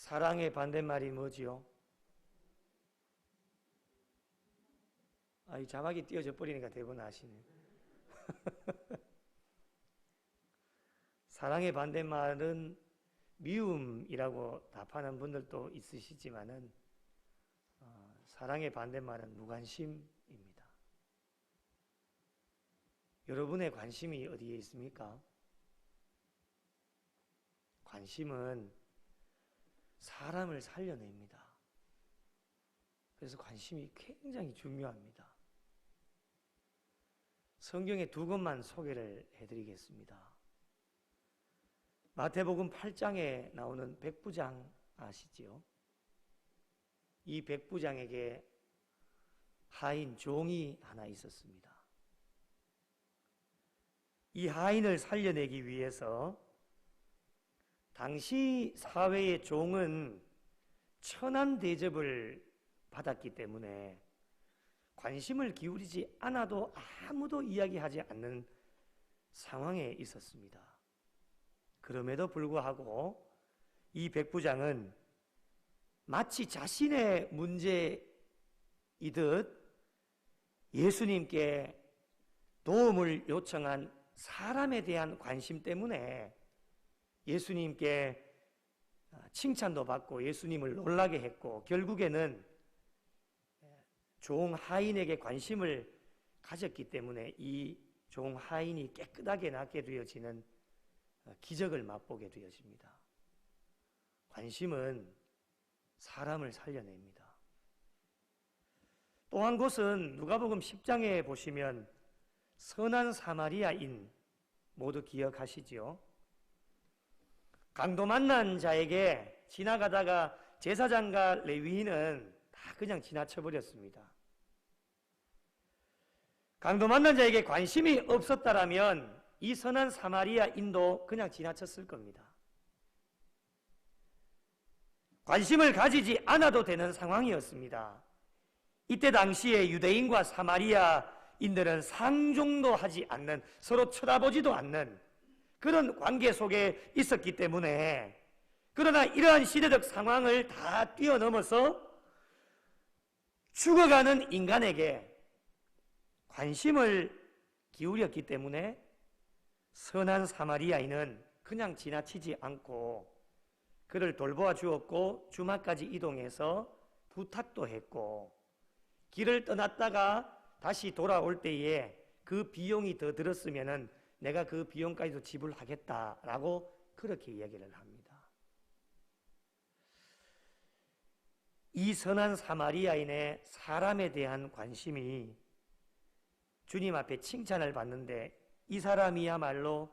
사랑의 반대말이 뭐지요? 이 자막이 띄어져 버리니까 대부분 아시네. 사랑의 반대말은 미움이라고 답하는 분들도 있으시지만은 사랑의 반대말은 무관심입니다. 여러분의 관심이 어디에 있습니까? 관심은 사람을 살려냅니다. 그래서 관심이 굉장히 중요합니다. 성경에 두 것만 소개를 해드리겠습니다. 마태복음 8장에 나오는 백부장 아시지요? 이 백부장에게 하인 종이 하나 있었습니다. 이 하인을 살려내기 위해서 당시 사회의 종은 천한 대접을 받았기 때문에 관심을 기울이지 않아도 아무도 이야기하지 않는 상황에 있었습니다. 그럼에도 불구하고 이 백부장은 마치 자신의 문제이듯 예수님께 도움을 요청한 사람에 대한 관심 때문에 예수님께 칭찬도 받고 예수님을 놀라게 했고, 결국에는 종 하인에게 관심을 가졌기 때문에 이 종 하인이 깨끗하게 낫게 되어지는 기적을 맛보게 되어집니다. 관심은 사람을 살려냅니다. 또 한 곳은 누가복음 10장에 보시면 선한 사마리아인, 모두 기억하시지요? 강도 만난 자에게 지나가다가 제사장과 레위인은 다 그냥 지나쳐버렸습니다. 강도 만난 자에게 관심이 없었다라면 이 선한 사마리아인도 그냥 지나쳤을 겁니다. 관심을 가지지 않아도 되는 상황이었습니다. 이때 당시에 유대인과 사마리아인들은 상종도 하지 않는, 서로 쳐다보지도 않는 그런 관계 속에 있었기 때문에, 그러나 이러한 시대적 상황을 다 뛰어넘어서 죽어가는 인간에게 관심을 기울였기 때문에 선한 사마리아인은 그냥 지나치지 않고 그를 돌보아 주었고, 주마까지 이동해서 부탁도 했고, 길을 떠났다가 다시 돌아올 때에 그 비용이 더 들었으면은 내가 그 비용까지도 지불하겠다라고 그렇게 이야기를 합니다. 이 선한 사마리아인의 사람에 대한 관심이 주님 앞에 칭찬을 받는데, 이 사람이야말로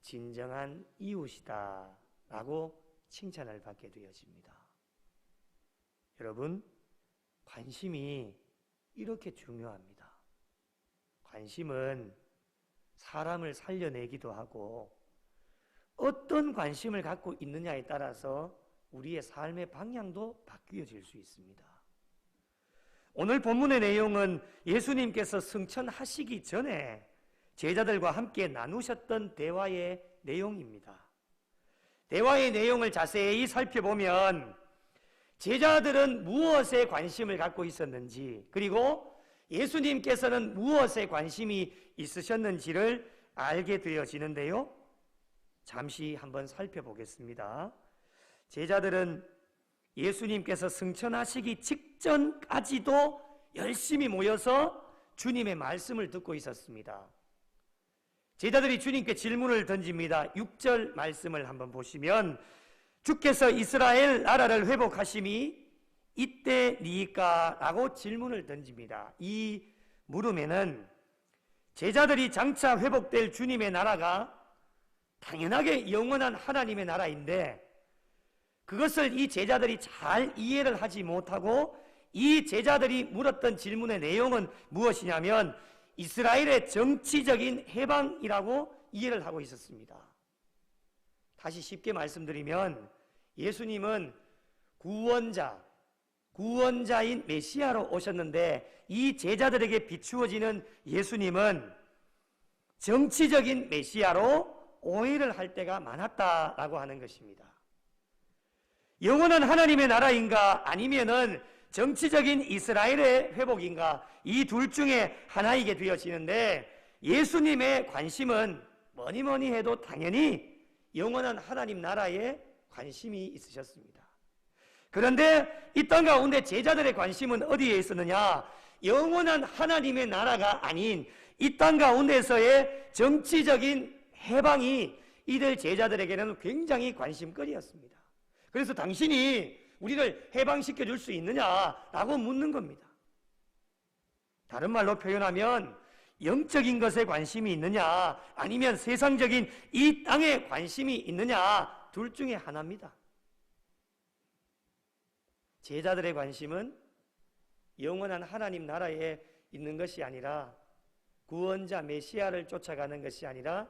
진정한 이웃이다 라고 칭찬을 받게 되어집니다. 여러분, 관심이 이렇게 중요합니다. 관심은 사람을 살려내기도 하고, 어떤 관심을 갖고 있느냐에 따라서 우리의 삶의 방향도 바뀌어질 수 있습니다. 오늘 본문의 내용은 예수님께서 승천하시기 전에 제자들과 함께 나누셨던 대화의 내용입니다. 대화의 내용을 자세히 살펴보면 제자들은 무엇에 관심을 갖고 있었는지, 그리고 예수님께서는 무엇에 관심이 있으셨는지를 알게 되어지는데요. 잠시 한번 살펴보겠습니다. 제자들은 예수님께서 승천하시기 직전까지도 열심히 모여서 주님의 말씀을 듣고 있었습니다. 제자들이 주님께 질문을 던집니다. 6절 말씀을 한번 보시면, 주께서 이스라엘 나라를 회복하심이 이때니까? 라고 질문을 던집니다. 이 물음에는 제자들이 장차 회복될 주님의 나라가 당연하게 영원한 하나님의 나라인데, 그것을 이 제자들이 잘 이해를 하지 못하고 이 제자들이 물었던 질문의 내용은 무엇이냐면 이스라엘의 정치적인 해방이라고 이해를 하고 있었습니다. 다시 쉽게 말씀드리면 예수님은 구원자인 메시아로 오셨는데, 이 제자들에게 비추어지는 예수님은 정치적인 메시아로 오해를 할 때가 많았다라고 하는 것입니다. 영원한 하나님의 나라인가 아니면은 정치적인 이스라엘의 회복인가, 이 둘 중에 하나이게 되어지는데, 예수님의 관심은 뭐니 뭐니 해도 당연히 영원한 하나님 나라에 관심이 있으셨습니다. 그런데 이 땅 가운데 제자들의 관심은 어디에 있었느냐? 영원한 하나님의 나라가 아닌 이 땅 가운데서의 정치적인 해방이 이들 제자들에게는 굉장히 관심거리였습니다. 그래서 당신이 우리를 해방시켜 줄 수 있느냐라고 묻는 겁니다. 다른 말로 표현하면 영적인 것에 관심이 있느냐 아니면 세상적인 이 땅에 관심이 있느냐, 둘 중에 하나입니다. 제자들의 관심은 영원한 하나님 나라에 있는 것이 아니라, 구원자 메시아를 쫓아가는 것이 아니라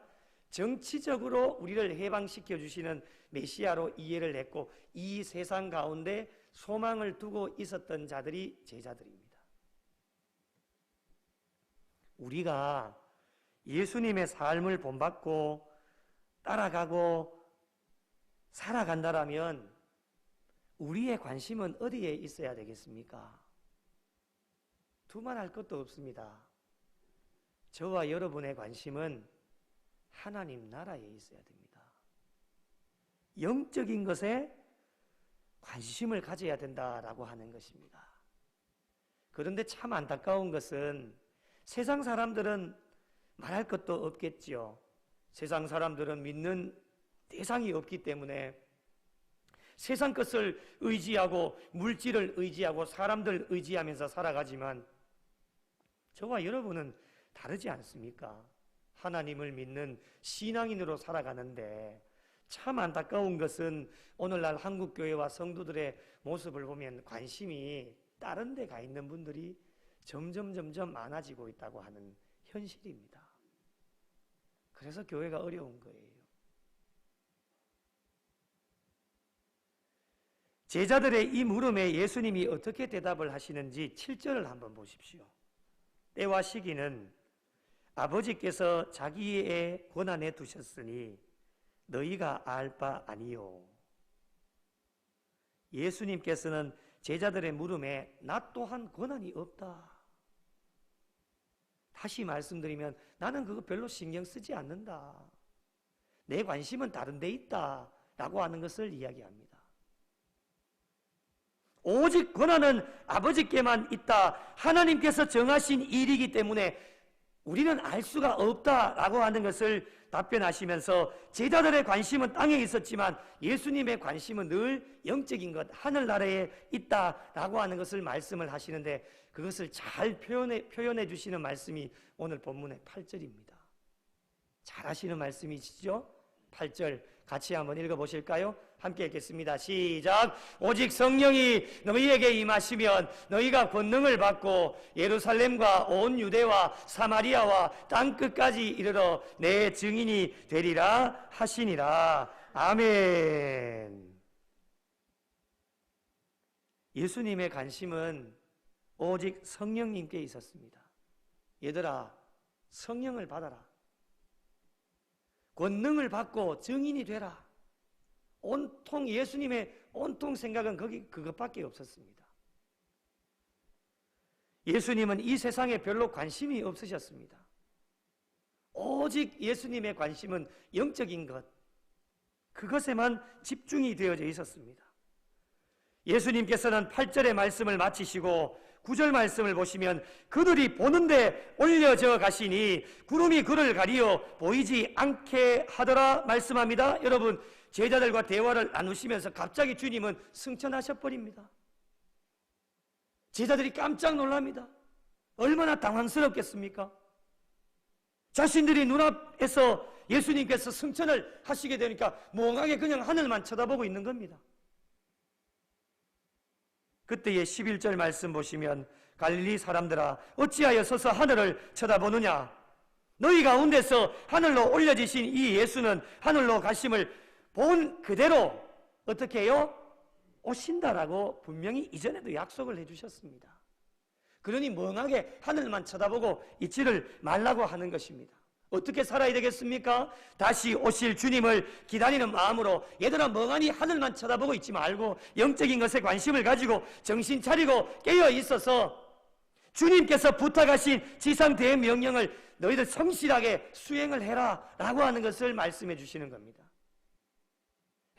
정치적으로 우리를 해방시켜 주시는 메시아로 이해를 했고, 이 세상 가운데 소망을 두고 있었던 자들이 제자들입니다. 우리가 예수님의 삶을 본받고 따라가고 살아간다라면 우리의 관심은 어디에 있어야 되겠습니까? 두말할 것도 없습니다. 저와 여러분의 관심은 하나님 나라에 있어야 됩니다. 영적인 것에 관심을 가져야 된다라고 하는 것입니다. 그런데 참 안타까운 것은 세상 사람들은 말할 것도 없겠지요. 세상 사람들은 믿는 대상이 없기 때문에 세상 것을 의지하고 물질을 의지하고 사람들 의지하면서 살아가지만, 저와 여러분은 다르지 않습니까? 하나님을 믿는 신앙인으로 살아가는데, 참 안타까운 것은 오늘날 한국교회와 성도들의 모습을 보면 관심이 다른 데 가 있는 분들이 점점 많아지고 있다고 하는 현실입니다. 그래서 교회가 어려운 거예요. 제자들의 이 물음에 예수님이 어떻게 대답을 하시는지 7절을 한번 보십시오. 때와 시기는 아버지께서 자기의 권한에 두셨으니 너희가 알 바 아니요. 예수님께서는 제자들의 물음에 나 또한 권한이 없다. 다시 말씀드리면 나는 그거 별로 신경 쓰지 않는다. 내 관심은 다른 데 있다 라고 하는 것을 이야기합니다. 오직 권한은 아버지께만 있다. 하나님께서 정하신 일이기 때문에 우리는 알 수가 없다라고 하는 것을 답변하시면서, 제자들의 관심은 땅에 있었지만 예수님의 관심은 늘 영적인 것, 하늘나라에 있다라고 하는 것을 말씀을 하시는데, 그것을 잘 표현해 주시는 말씀이 오늘 본문의 8절입니다. 잘 하시는 말씀이시죠? 8절 같이 한번 읽어보실까요? 함께 읽겠습니다. 시작. 오직 성령이 너희에게 임하시면 너희가 권능을 받고 예루살렘과 온 유대와 사마리아와 땅끝까지 이르러 내 증인이 되리라 하시니라. 아멘. 예수님의 관심은 오직 성령님께 있었습니다. 얘들아, 성령을 받아라. 권능을 받고 증인이 되라. 온통 예수님의 온통 생각은 그것밖에 없었습니다. 예수님은 이 세상에 별로 관심이 없으셨습니다. 오직 예수님의 관심은 영적인 것, 그것에만 집중이 되어져 있었습니다. 예수님께서는 8절의 말씀을 마치시고 9절 말씀을 보시면, 그들이 보는데 올려져 가시니 구름이 그를 가리어 보이지 않게 하더라 말씀합니다. 여러분, 제자들과 대화를 나누시면서 갑자기 주님은 승천하셔버립니다. 제자들이 깜짝 놀랍니다. 얼마나 당황스럽겠습니까? 자신들이 눈앞에서 예수님께서 승천을 하시게 되니까 멍하게 그냥 하늘만 쳐다보고 있는 겁니다. 그때의 11절 말씀 보시면, 갈릴리 사람들아 어찌하여 서서 하늘을 쳐다보느냐? 너희 가운데서 하늘로 올려지신 이 예수는 하늘로 가심을 본 그대로 어떻게 해요? 오신다라고 분명히 이전에도 약속을 해주셨습니다. 그러니 멍하게 하늘만 쳐다보고 있지를 말라고 하는 것입니다. 어떻게 살아야 되겠습니까? 다시 오실 주님을 기다리는 마음으로 얘들아 멍하니 하늘만 쳐다보고 있지 말고 영적인 것에 관심을 가지고 정신 차리고 깨어 있어서 주님께서 부탁하신 지상 대명령을 너희들 성실하게 수행을 해라 라고 하는 것을 말씀해 주시는 겁니다.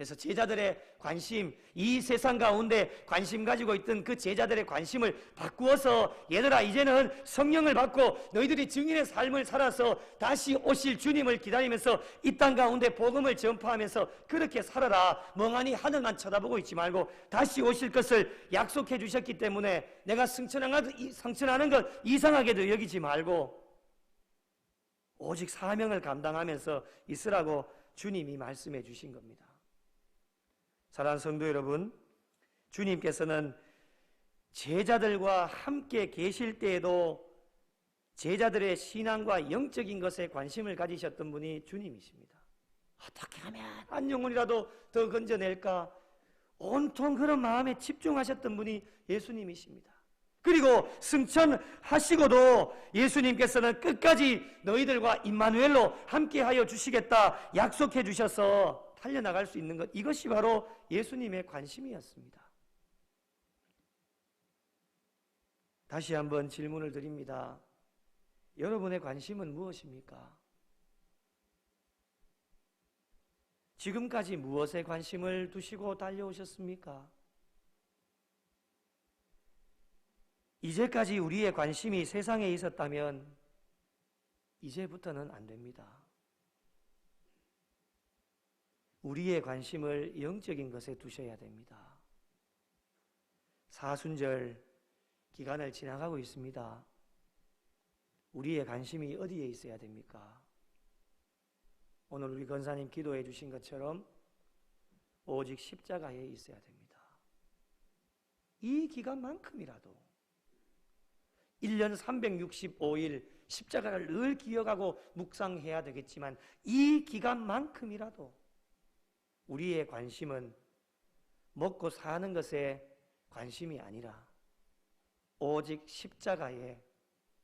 그래서 제자들의 관심, 이 세상 가운데 관심 가지고 있던 그 제자들의 관심을 바꾸어서 얘들아 이제는 성령을 받고 너희들이 증인의 삶을 살아서 다시 오실 주님을 기다리면서 이 땅 가운데 복음을 전파하면서 그렇게 살아라. 멍하니 하늘만 쳐다보고 있지 말고 다시 오실 것을 약속해 주셨기 때문에 내가 성천하는 것 이상하게도 여기지 말고 오직 사명을 감당하면서 있으라고 주님이 말씀해 주신 겁니다. 사랑하는 성도 여러분, 주님께서는 제자들과 함께 계실 때에도 제자들의 신앙과 영적인 것에 관심을 가지셨던 분이 주님이십니다. 어떻게 하면 한 영혼이라도 더 건져낼까? 온통 그런 마음에 집중하셨던 분이 예수님이십니다. 그리고 승천하시고도 예수님께서는 끝까지 너희들과 임마누엘로 함께하여 주시겠다 약속해 주셔서 달려나갈 수 있는 것, 이것이 바로 예수님의 관심이었습니다. 다시 한번 질문을 드립니다. 여러분의 관심은 무엇입니까? 지금까지 무엇에 관심을 두시고 달려오셨습니까? 이제까지 우리의 관심이 세상에 있었다면 이제부터는 안 됩니다. 우리의 관심을 영적인 것에 두셔야 됩니다. 사순절 기간을 지나가고 있습니다. 우리의 관심이 어디에 있어야 됩니까? 오늘 우리 권사님 기도해 주신 것처럼 오직 십자가에 있어야 됩니다. 이 기간만큼이라도 1년 365일 십자가를 늘 기억하고 묵상해야 되겠지만 이 기간만큼이라도 우리의 관심은 먹고 사는 것에 관심이 아니라 오직 십자가의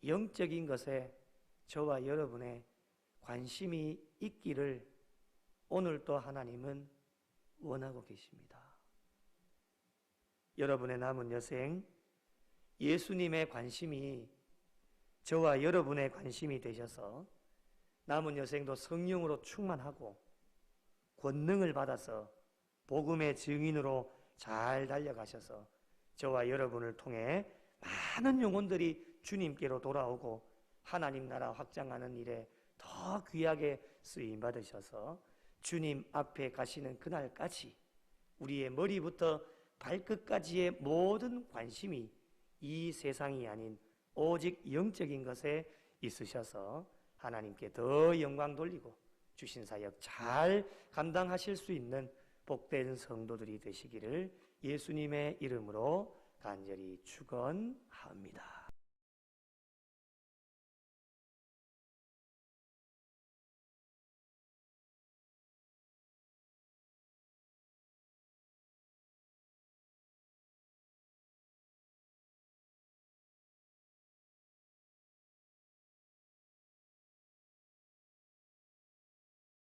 영적인 것에 저와 여러분의 관심이 있기를 오늘도 하나님은 원하고 계십니다. 여러분의 남은 여생 예수님의 관심이 저와 여러분의 관심이 되셔서 남은 여생도 성령으로 충만하고 권능을 받아서 복음의 증인으로 잘 달려가셔서 저와 여러분을 통해 많은 영혼들이 주님께로 돌아오고 하나님 나라 확장하는 일에 더 귀하게 쓰임 받으셔서 주님 앞에 가시는 그날까지 우리의 머리부터 발끝까지의 모든 관심이 이 세상이 아닌 오직 영적인 것에 있으셔서 하나님께 더 영광 돌리고 주신 사역 잘 감당하실 수 있는 복된 성도들이 되시기를 예수님의 이름으로 간절히 축원합니다.